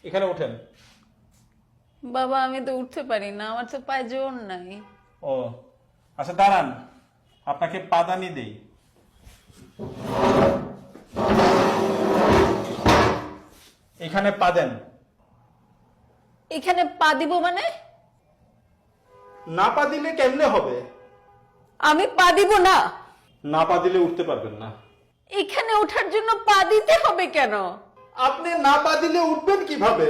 এখানে ওঠেন। বাবা আমি তো উঠতে পারি না, আমার তো পায়ে জোর নাই। ও আচ্ছা দাঁড়ান, আপনাকে পাদানি দেই। এখানে পা দেন। এখানে পা দিব মানে? না পা দিলে কেমনে হবে? আমি পা দিব না। না পা দিলে উঠতে পারবেন না। এখানে ওঠার জন্য পা দিতে হবে কেন? আপনি না পা দিলে উঠবেন কিভাবে?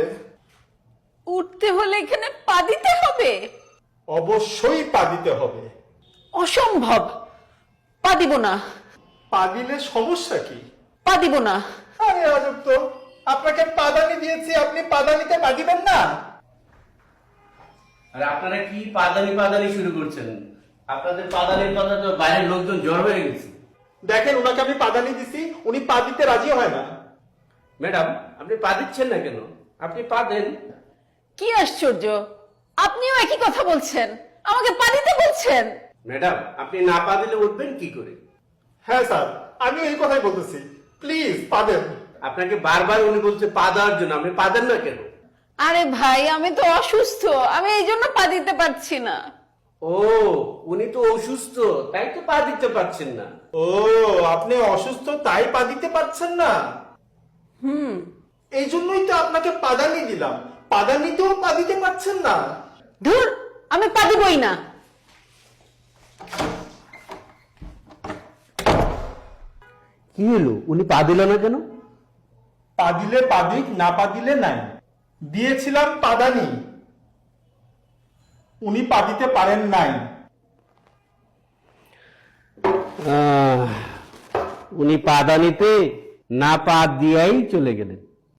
উঠতে হলে এখানে পা দিতে হবে? অবশ্যই পা দিতে হবে। অসম্ভব, পা দিব না। পা দিলে সমস্যা কি? পা দিব না। আরে আজব তো, আপনাকে পাদানি দিয়েছি, আপনি পাদানিতে পা দিবেন না? আর আপনারা কি পাদানি পাদানি শুরু করছেন? আপনাদের পাদানির কথা তো বাইরের লোকজন জড় হয়ে গেছে। দেখেন ওনাকে আমি পাদানি দিছি, উনি পা দিতে রাজি হয় না। ম্যাডাম আপনি পা দিচ্ছেন না কেন? আপনি পা দেন। কি আশ্চর্য, আপনিও একই কথা বলছেন, আমাকে পা দিতে বলছেন। ম্যাডাম আপনি না পা দিলে উঠবেন কি করে? হ্যাঁ স্যার, আমি এই কথাই বলতেছি, প্লিজ পা দেন। আপনাকে বারবার উনি বলছে পা দেওয়ার জন্য, আপনি পা দেন না কেন? আরে ভাই আমি তো অসুস্থ, আমি এই জন্য পা দিতে পারছি না। ও উনি তো অসুস্থ, তাই তো পা দিতে পারছেন না। ও আপনি অসুস্থ তাই পা দিতে পারছেন না? এই জন্যই তো আপনাকে পাদানি দিলাম, পাদানিতেও পা দিতে পারছেন না। ধুর, আমি পা দিবই না। কি হলো, উনি পা দিল না কেন? পা দিলে পা দিক, না পা দিলে নাই। দিয়েছিলাম পাদানি, উনি পা দিতে পারেন নাই। উনি পাদানিতে না পা দিয়াই চলে গেলেন।